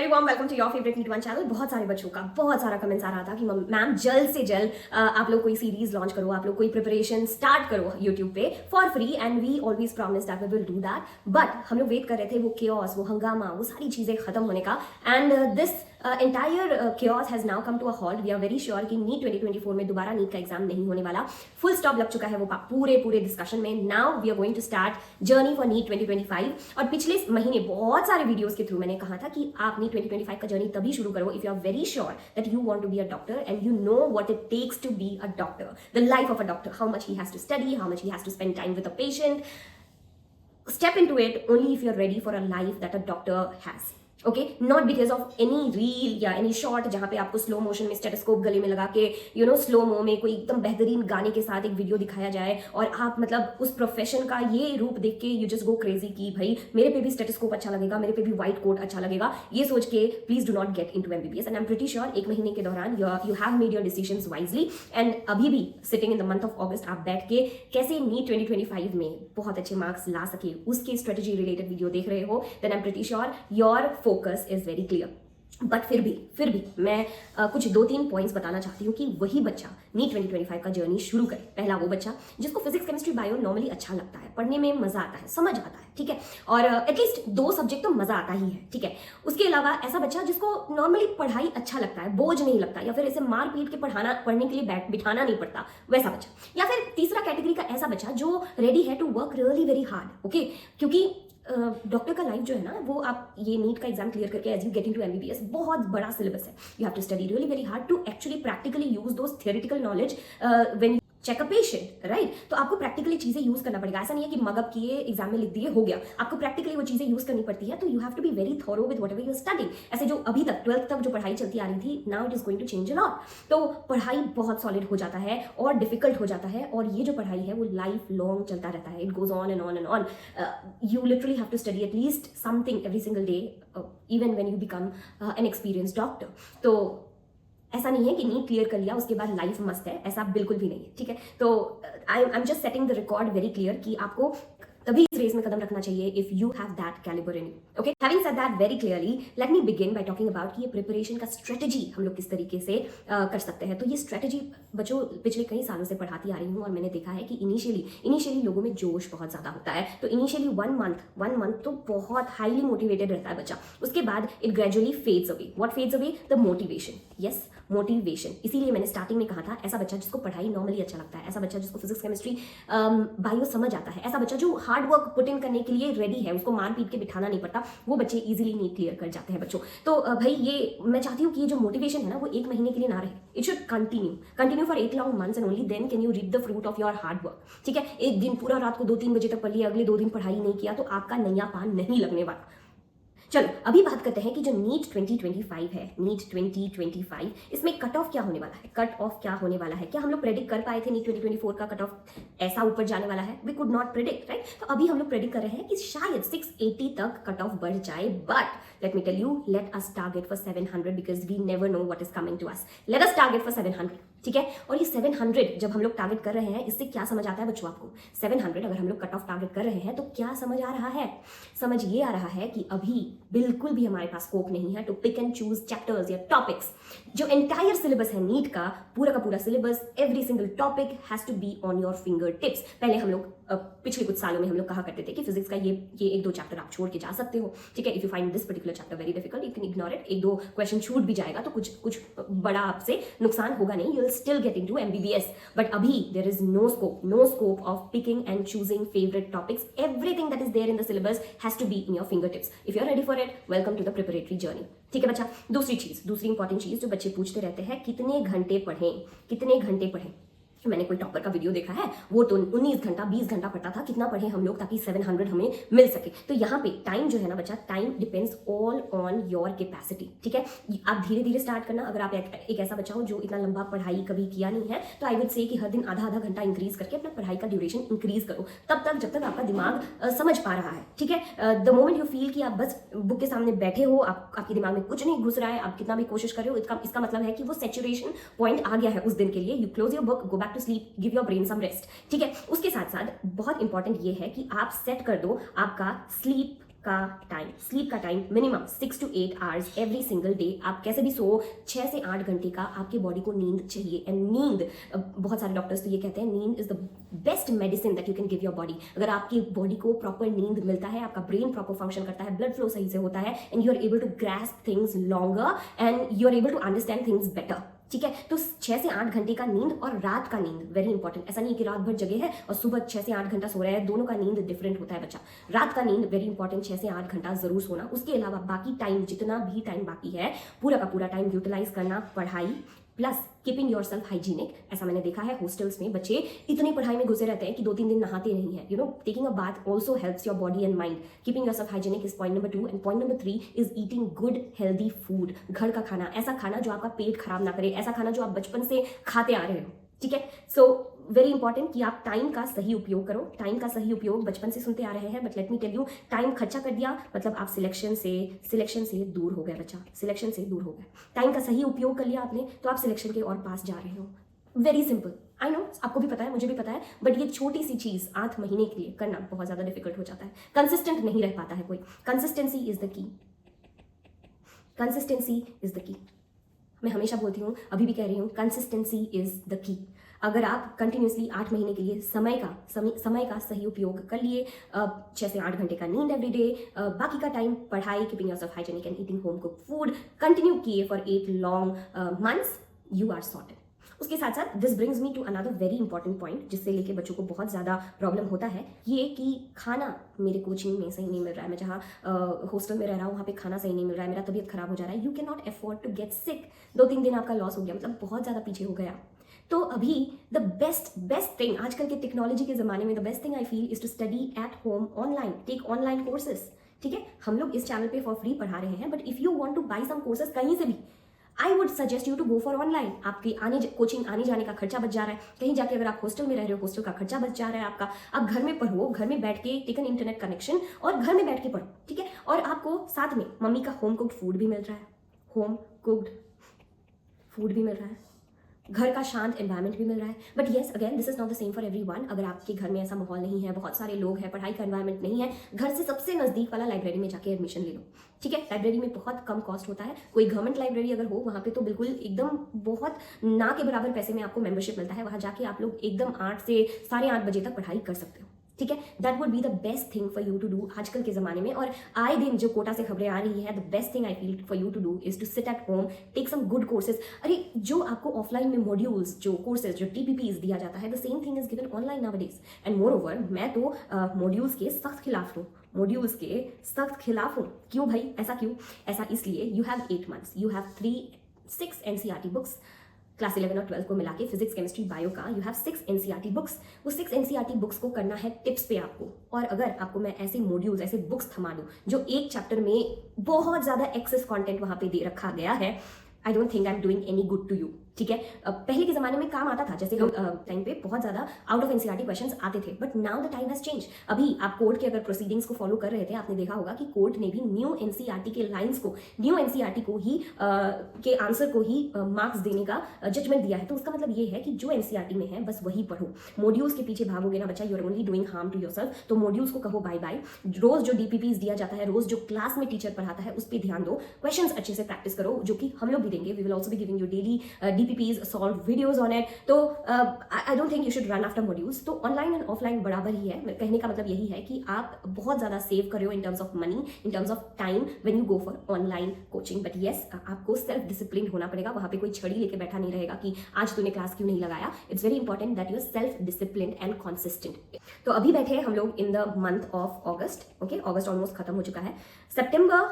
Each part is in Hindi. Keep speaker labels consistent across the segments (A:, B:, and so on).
A: Very warm welcome to your favourite NEET one channel. बहुत सारे बच्चों का बहुत सारा कमेंट्स आ रहा था कि मैम जल्द से जल्द आप लोग कोई सीरीज लॉन्च करो, आप लोग कोई प्रिपरेशन स्टार्ट करो यूट्यूब पे for free, and we always promise that we will do that. But हम लोग वेट कर रहे थे वो केओस, वो हंगामा, वो सारी चीजें खत्म होने का, and this entire chaos has now come to a halt. We are very sure कि नीट 2024 में दोबारा नीट का एग्जाम नहीं होने वाला। फुल स्टॉप लग चुका है वो पूरे डिस्कशन में। Now we are going to start journey for NEET 2025। और पिछले महीने बहुत सारे वीडियोस के थ्रू मैंने कहा था कि आप नीट 2025 का जर्नी तभी शुरू करो if you are very sure that you want to be a doctor and you know what it takes to be a doctor, the life of a doctor, how much he has to study, how much he has to spend time with a patient. Step into it only if you're ready for a life that a doctor has. Okay, not because of any reel या एनी शॉर्ट जहां पे आपको स्लो मोशन में स्टेथोस्कोप गले में लगा के स्लो मो में कोई एकदम बेहतरीन गाने के साथ एक वीडियो दिखाया जाए और आप मतलब उस प्रोफेशन का ये रूप देख के यू जस्ट गो क्रेजी कि भाई मेरे पे भी स्टेथोस्कोप अच्छा लगेगा, मेरे पे भी व्हाइट कोट अच्छा लगेगा, ये सोच के please do not gate into MBBS. And I am pretty sure एक महीने के दौरान you have made your decisions wisely, and अभी भी sitting in the month of August आप बैठ के कैसे नीट 2025 में बहुत अच्छे मार्क्स ला सके उसके स्ट्रेटेजी रिलेटेड वीडियो देख रहे हो, then I am pretty sure your focus is very clear. But फिर भी मैं कुछ 2-3 पॉइंट्स बताना चाहती हूँ कि वही बच्चा नीट 2025 का जर्नी शुरू करे. पहला वो बच्चा जिसको फिजिक्स केमिस्ट्री बायो नॉर्मली अच्छा लगता है, पढ़ने में मजा आता है, समझ आता है, ठीक है, और एटलीस्ट 2 सब्जेक्ट तो मजा आता ही है, ठीक है. उसके अलावा ऐसा बच्चा जिसको नॉर्मली पढ़ाई अच्छा लगता है, बोझ नहीं लगता, या फिर इसे मार पीट के पढ़ने के लिए बिठाना नहीं पड़ता, वैसा बच्चा. या फिर तीसरा कैटेगरी का ऐसा बच्चा जो रेडी है to work really very hard. Okay, क्योंकि डॉक्टर का लाइफ जो है ना, वो आप ये नीट का एग्जाम क्लियर करके as you get into MBBS बहुत बड़ा सिलेबस है. You have to study really very hard to actually practically use those theoretical knowledge when check a patient, right. तो आपको प्रैक्टिकली चीजें यूज करना पड़ेगा. ऐसा नहीं है कि मगअप किए एग्जाम में लिख दिए हो गया, आपको प्रैक्टिकली वो चीजें यूज करनी पड़ती है. तो you have to be very thorough with whatever you are studying. ऐसे जो अभी तक 12th तक जो पढ़ाई चलती आ रही थी, now it is going to change a lot. तो पढ़ाई बहुत सॉलिड हो जाता है और डिफिकल्ट हो जाता है, और ये जो पढ़ाई है वो लाइफ लॉन्ग चलता रहता है. It goes on and on and on. You literally have to study at least something every single day, even when you become an experienced doctor. तो ऐसा नहीं है कि नीट क्लियर कर लिया उसके बाद लाइफ मस्त है, ऐसा बिल्कुल भी नहीं है, ठीक है. तो I am just setting the record very clear कि आपको तभी इस रेस में कदम रखना चाहिए if you have that calibre in you. Okay, having said that very clearly, let me begin by talking about कि ये प्रिपरेशन का स्ट्रेटजी हम लोग किस तरीके से कर सकते हैं. तो ये स्ट्रेटजी बच्चों पिछले कई सालों से पढ़ाती आ रही हूँ, और मैंने देखा है कि इनिशियली लोगों में जोश बहुत ज्यादा होता है. तो इनिशियली वन मंथ तो बहुत हाईली मोटिवेटेड रहता है बच्चा. उसके बाद it gradually fades away. What fades away? The motivation. Yes, motivation. इसीलिए मैंने स्टार्टिंग में कहा था, ऐसा बच्चा जिसको पढ़ाई नॉर्मली अच्छा लगता है, ऐसा बच्चा जिसको फिजिक्स केमिस्ट्री बायो समझ आता है, ऐसा बच्चा जो हार्ड वर्क पुट इन करने के लिए रेडी है, उसको मार पीट के बिठाना नहीं पड़ता, वो बच्चे इजीली नीट क्लियर कर जाते हैं बच्चों. तो भाई ये मैं चाहती हूँ कि ये जो मोटिवेशन है ना, वो एक महीने के लिए ना रहे. It should continue for 8 long months, and only then can you reap the fruit of your hard work. ठीक है, एक दिन पूरा रात को 2-3 बजे तक पढ़ लिया, अगले 2 दिन पढ़ाई नहीं किया, तो आपका नया पान नहीं लगने वाला. चलो अभी बात करते हैं कि जो नीट 2025 है, नीट 2025, इसमें कट ऑफ क्या होने वाला है. क्या हम लोग प्रेडिक्ट कर पाए थे नीट 2024 का कट ऑफ ऐसा ऊपर जाने वाला है? We could not predict, right. तो अभी हम लोग प्रेडिक्ट कर रहे हैं कि शायद 680 तक कट ऑफ बढ़ जाए. But let me tell you, let us target for 700 because we never know what is coming to us. Let us target for 700, ठीक है. और ये 700 जब हम लोग टारगेट कर रहे हैं, इससे क्या समझ आता है बच्चों आपको? 700 अगर हम लोग कट ऑफ टारगेट कर रहे हैं तो क्या समझ आ रहा है? समझ ये आ रहा है कि अभी बिल्कुल भी हमारे पास स्कोप नहीं है to pick and choose chapters या टॉपिक्स. जो एंटायर सिलेबस है नीट का पूरा syllabus, every single topic has to be on your finger tips. पहले हम लोग पिछले कुछ सालों में हम लोग कहा करते थे कि फिजिक्स का ये 1-2 चैप्टर आप छोड़ के जा सकते हो, ठीक है. If you find this particular chapter very difficult, you can ignore it. 1-2 question छूट भी जाएगा तो कुछ बड़ा आपसे नुकसान होगा नहीं. You will still get into MBBS. But अभी there is no scope of picking and choosing favourite topics. Everything that is there in the syllabus has to be in your finger tips. If you are ready for it, welcome to the preparatory journey. ठीक है बच्चा. दूसरी इंपॉर्टेंट चीज जो बच्चे पूछते रहते हैं, कितने घंटे पढ़ें. मैंने कोई टॉपर का वीडियो देखा है, वो तो 19 घंटा 20 घंटा पढ़ता था. कितना पढ़े हम लोग ताकि 700 हमें मिल सके? तो यहाँ पे टाइम जो है ना बच्चा, time depends all on your capacity, ठीक है. आप धीरे स्टार्ट करना. अगर आप एक ऐसा बच्चा हो जो इतना लंबा पढ़ाई कभी किया नहीं है, तो आई वुड से कि हर दिन आधा घंटा इंक्रीज करके अपना पढ़ाई का ड्यूरेशन इंक्रीज करो, तब तक जब तक आपका दिमाग समझ पा रहा है, ठीक है. द मोमेंट यू फील कि आप बस बुक के सामने बैठे हो, आपके दिमाग में कुछ नहीं घुस रहा है, आप कितना भी कोशिश कर रहे हो, इसका मतलब है कि वो सैचुरेशन पॉइंट आ गया है उस दिन के लिए. You close your book, go back to sleep, give your brain some rest, ठीक है. उसके साथ साथ बहुत इंपॉर्टेंट ये है कि आप सेट कर दो आपका स्लीप का टाइम, स्लीप का time minimum 6 to 8 hours every single day. आप कैसे भी सो, 6 से 8 घंटे का आपके बॉडी को नींद चाहिए। एंड नींद, बहुत सारे डॉक्टर्स तो ये कहते हैं नींद is the best medicine that you can give your body. अगर आपकी बॉडी को प्रॉपर नींद मिलता है, आपका ब्रेन प्रॉपर फंक्शन करता है, ब्लड फ्लो सही से होता है, and you are able to grasp things longer and you are able to understand things better. ठीक है, तो 6 से 8 घंटे का नींद और रात का नींद वेरी इंपॉर्टेंट। ऐसा नहीं कि रात भर जगे है और सुबह 6 से 8 घंटा सो रहा है, दोनों का नींद डिफरेंट होता है बच्चा। रात का नींद वेरी इंपॉर्टेंट, 6 से 8 घंटा जरूर सोना। उसके अलावा बाकी टाइम, जितना भी टाइम बाकी है, पूरा का पूरा टाइम यूटिलाइज करना पढ़ाई plus keeping your self hygienic. ऐसा मैंने देखा है होस्टल्स में बच्चे इतनी पढ़ाई में घुसे रहते हैं कि 2-3 दिन नहाते नहीं है। Taking a bath also helps your body and mind. Keeping your self hygienic is point number 2 and point number 3 is eating good healthy food. घर का खाना, ऐसा खाना जो आपका पेट खराब ना करे, ऐसा खाना जो आप बचपन से खाते आ रहे हो। ठीक है, सो वेरी इंपॉर्टेंट कि आप टाइम का सही उपयोग करो। टाइम का सही उपयोग बचपन से सुनते आ रहे हैं, but let me tell you, time खर्चा कर दिया मतलब आप सिलेक्शन से दूर हो गए बच्चा, सिलेक्शन से दूर हो गए। टाइम का सही उपयोग कर लिया आपने तो आप सिलेक्शन के और पास जा रहे हो। वेरी सिंपल, आई नो, आपको भी पता है, मुझे भी पता है, बट ये छोटी सी चीज 8 महीने के लिए करना बहुत ज्यादा डिफिकल्ट हो जाता है। कंसिस्टेंट नहीं रह पाता है कोई। Consistency is the key, consistency is the key. मैं हमेशा बोलती हूँ, अभी भी कह रही हूँ, कंसिस्टेंसी इज द की। अगर आप कंटिन्यूसली 8 महीने के लिए समय का सही उपयोग कर लिए, 6 से 8 घंटे का नींद एवरी डे, बाकी का टाइम पढ़ाई, keeping yourself hygienic and eating home cooked food continue किए for 8 long months, you are sorted. उसके साथ साथ this brings me to another very important point, जिससे लेके बच्चों को बहुत ज़्यादा प्रॉब्लम होता है, ये कि खाना मेरे कोचिंग में सही नहीं मिल रहा है, मैं जहाँ हॉस्टल में रह रहा हूँ वहाँ पे खाना सही नहीं मिल रहा है, मेरा तबीयत खराब हो जा रहा है। You cannot afford to get sick. 2-3 दिन आपका लॉस हो गया, मतलब बहुत ज़्यादा पीछे हो गया। तो अभी द बेस्ट थिंग आजकल के टेक्नोलॉजी के ज़माने में, the best thing I feel is to study at home online, take online courses. ठीक है, हम लोग इस चैनल पे फॉर फ्री पढ़ा रहे हैं, but if you want to buy some courses कहीं से भी, I would suggest you to go for online. आपकी कोचिंग आने जाने का खर्चा बच जा रहा है। कहीं जाके अगर आप हॉस्टल में रह रहे हो, हॉस्टल का खर्चा बच जा रहा है आपका। आप घर में पढ़ो, घर में बैठ के टेक एन इंटरनेट कनेक्शन और घर में बैठ के पढ़ो। ठीक है, और आपको साथ में मम्मी का होम कुक्ड फूड भी मिल रहा है, होम कुक्ड फूड भी मिल रहा है, घर का शांत एनवायरनमेंट भी मिल रहा है। But yes, again this is not the same for everyone. अगर आपके घर में ऐसा माहौल नहीं है, बहुत सारे लोग हैं, पढ़ाई का एनवायरनमेंट नहीं है, घर से सबसे नजदीक वाला लाइब्रेरी में जाके एडमिशन ले लो। ठीक है, लाइब्रेरी में बहुत कम कॉस्ट होता है। कोई गवर्नमेंट लाइब्रेरी अगर हो, वहाँ पे तो बिल्कुल एकदम बहुत ना के बराबर पैसे में आपको मेंबरशिप मिलता है। वहाँ जाके आप लोग एकदम 8 से 8:30 बजे तक पढ़ाई कर सकते हो। ठीक है, that would be the best thing for you to do आजकल के ज़माने में। और आए दिन जो कोटा से खबरें आ रही है, the best thing I feel for you to do is to sit at home, take some good courses. अरे जो आपको ऑफलाइन में मॉड्यूल्स, जो कोर्सेज, जो TPPs दिया जाता है, the same thing is given online nowadays. And more over, मैं तो मॉड्यूल्स के सख्त खिलाफ हूँ, मॉड्यूल्स के सख्त खिलाफ हूँ। क्यों भाई, ऐसा क्यों? ऐसा इसलिए, you have 8 months, you have 6 NCERT books, class 11 और 12 को मिला के, फिजिक्स, केमिस्ट्री, बायो का, यू हैव 6 NCERT बुक्स। वो 6 NCERT बुक्स को करना है टिप्स पे आपको। और अगर आपको मैं ऐसे मॉड्यूल्स, ऐसे बुक्स थमा दूँ जो एक चैप्टर में बहुत ज़्यादा एक्सेस कंटेंट वहाँ पे दे रखा गया है, I don't think I am doing any good to you. ठीक है, पहले के ज़माने में काम आता था, जैसे हम टाइम पे बहुत ज़्यादा आउट ऑफ NCERT क्वेश्चंस आते थे, but now the time has change. अभी आप कोर्ट के अगर प्रोसीडिंग्स को फॉलो कर रहे थे, आपने देखा होगा कि कोर्ट ने भी न्यू NCERT के लाइन्स को, न्यू NCERT को ही के आंसर को ही मार्क्स देने का जजमेंट दिया है। तो उसका मतलब ये है कि जो NCERT में है बस वही पढ़ो। मॉड्यूल्स के पीछे भागोगे ना बच्चा, you are only doing harm to yourself. तो मॉड्यूल्स को कहो बाय बाय। रोज जो DPPs दिया जाता है, रोज जो क्लास में टीचर पढ़ाता है, उस पर ध्यान दो। क्वेश्चंस अच्छे से प्रैक्टिस करो, जो कि हम लोग भी देंगे। We will also be giving you daily DPPs, solve videos on it. तो I don't think you should run after modules. तो ऑनलाइन एंड ऑफलाइन बराबर ही है। कहने का मतलब यही है कि आप बहुत ज़्यादा सेव कर रहे हो in terms of money, in terms of time when you go for online coaching. But yes, आपको सेल्फ डिसिप्लिन होना पड़ेगा। वहाँ पे कोई छड़ी लेके बैठा नहीं रहेगा कि आज तूने क्लास क्यों नहीं लगाया। It's very important that you are self discipline and consistent. तो अभी बैठे हैं हम लोग in the month of August. Okay, August almost खत्म हो चुका है। सितंबर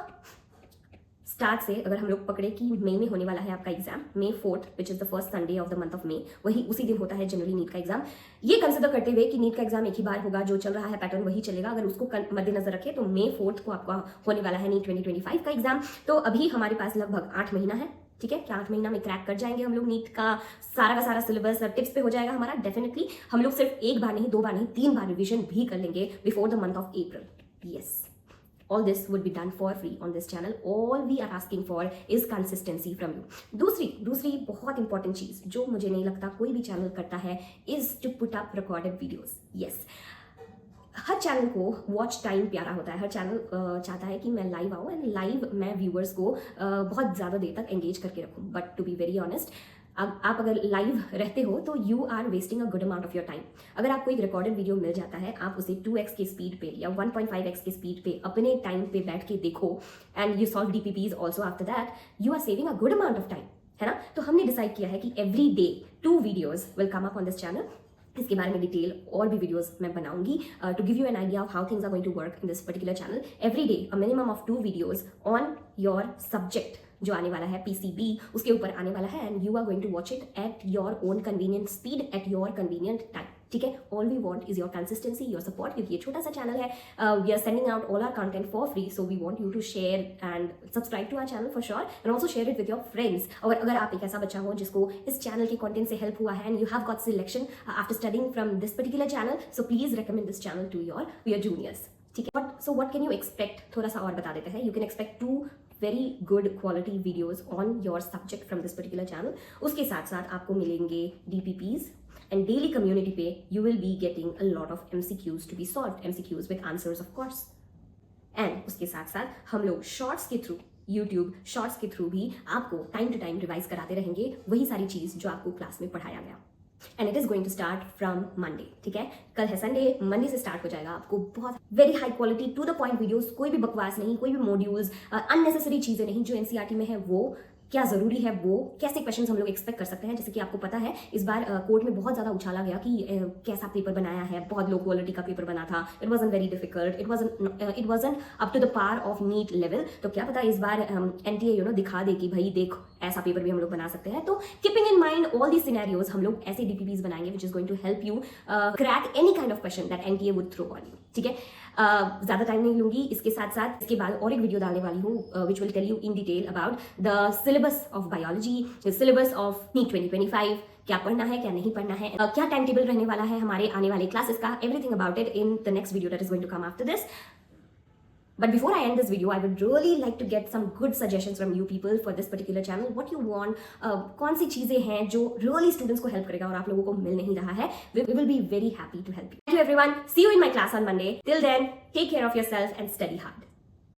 A: स्टार्ट से अगर हम लोग पकड़े कि मई में होने वाला है आपका exam, May 4th which is the first Sunday off the month of May, वही उसी दिन होता है जनरली नीट का एग्जाम। ये कंसिडर करते हुए कि नीट का एग्जाम एक ही बार होगा, जो चल रहा है पैटर्न वही चलेगा, अगर उसको मद्देनजर रखें तो May 4th को आपका होने वाला है नीट 2025 का एग्जाम। तो अभी हमारे पास लगभग 8 महीना है। ठीक है, क्या 8 महीना में क्रैक कर जाएंगे हम लोग नीट का सारा सिलेबस? टिप्स पे हो जाएगा हमारा डेफिनेटली। हम लोग सिर्फ 1 बार नहीं, 2 बार नहीं, 3 बार रिविजन भी कर लेंगे before the month of April. Yes, all this would be done for free on this channel. All we are asking for is consistency from you. दूसरी बहुत इंपॉर्टेंट चीज जो मुझे नहीं लगता कोई भी चैनल करता है is to put up recorded videos. Yes, her channel को वॉच टाइम प्यारा होता है, हर चैनल चाहता है कि मैं लाइव आऊँ एंड लाइव मैं व्यूअर्स को बहुत ज़्यादा देर तक एंगेज करके रखूँ। But to be very honest, आप अगर लाइव रहते हो तो you are wasting a good amount of your time. अगर आपको एक रिकॉर्डेड वीडियो मिल जाता है, आप उसे 2x के स्पीड पे या 1.5x के स्पीड पे अपने टाइम पे बैठ के देखो and you solve DPPs also after that, you are saving a good amount of time, है ना। तो हमने डिसाइड किया है कि every day 2 videos will come up on this channel. इसके बारे में डिटेल और भी वीडियोस मैं बनाऊंगी to give you an idea of how things are going to work in this particular channel. Every day a minimum of 2 videos on your subject जो आने वाला है PCB, उसके ऊपर आने वाला है and you are going to watch it at your own convenient speed at your convenient time, ठीक है। All we want is your consistency, your support, क्योंकि ये छोटा सा चैनल है। We are sending out all our content for free, so we want you to share and subscribe to our channel for sure and also share it with your friends. और अगर आप एक ऐसा बच्चा हो जिसको इस चैनल के कंटेंट से हेल्प हुआ है and you have got selection after studying from this particular channel, so please recommend this channel to your juniors, ठीक है। So what can you expect, थोड़ा सा और बता देते हैं। You can expect 2 very good quality videos on your subject from this particular channel. उसके साथ साथ आपको मिलेंगे DPPs and daily community पे you will be getting a lot of MCQs to be solved, MCQs with answers of course. And उसके साथ साथ हम लोग शॉर्ट्स के थ्रू, YouTube शॉर्ट्स के थ्रू भी आपको टाइम टू टाइम रिवाइज कराते रहेंगे वही सारी चीज जो आपको क्लास में पढ़ाया गया। And it is going to start from Monday, ठीक है। कल है संडे, मंडे से स्टार्ट हो जाएगा आपको बहुत very high quality to the point videos, कोई भी बकवास नहीं, कोई भी मॉड्यूल्स, अननेसेसरी चीजें नहीं। जो NCERT में है वो क्या जरूरी है, वो कैसे क्वेश्चंस हम लोग एक्सपेक्ट कर सकते हैं। जैसे कि आपको पता है इस बार कोर्ट में बहुत ज्यादा उछाला गया कि कैसा पेपर बनाया है, बहुत लो क्वालिटी का पेपर बना था, it wasn't very difficult, it wasn't up to the par of NEET level. तो क्या पता इस बार NTA दिखा दे कि भाई देख ऐसा पेपर भी हम लोग बना सकते हैं। तो keeping in mind all the scenarios, हम लोग ऐसे DPPs बनाएंगे which is going to help you crack any kind of question that NTA would throw on you, ठीक है। ज्यादा टाइम नहीं लूंगी। इसके साथ साथ इसके बाद और एक वीडियो डालने वाली हूँ which will tell you in detail about the syllabus of biology, syllabus of NEET 2025, क्या पढ़ना है क्या नहीं पढ़ना है, क्या टाइम टेबल रहने वाला है हमारे आने वाले क्लासेस का, everything about it in the next video that is going to come after this. But before I end this video, I would really like to get some good suggestions from you people for this particular channel. What you want, कौन सी चीजें हैं जो really students को help करेगा और आप लोगों को मिल नहीं रहा है. We will be very happy to help you. Thank you everyone. See you in my class on Monday. Till then, take care of yourself and study hard.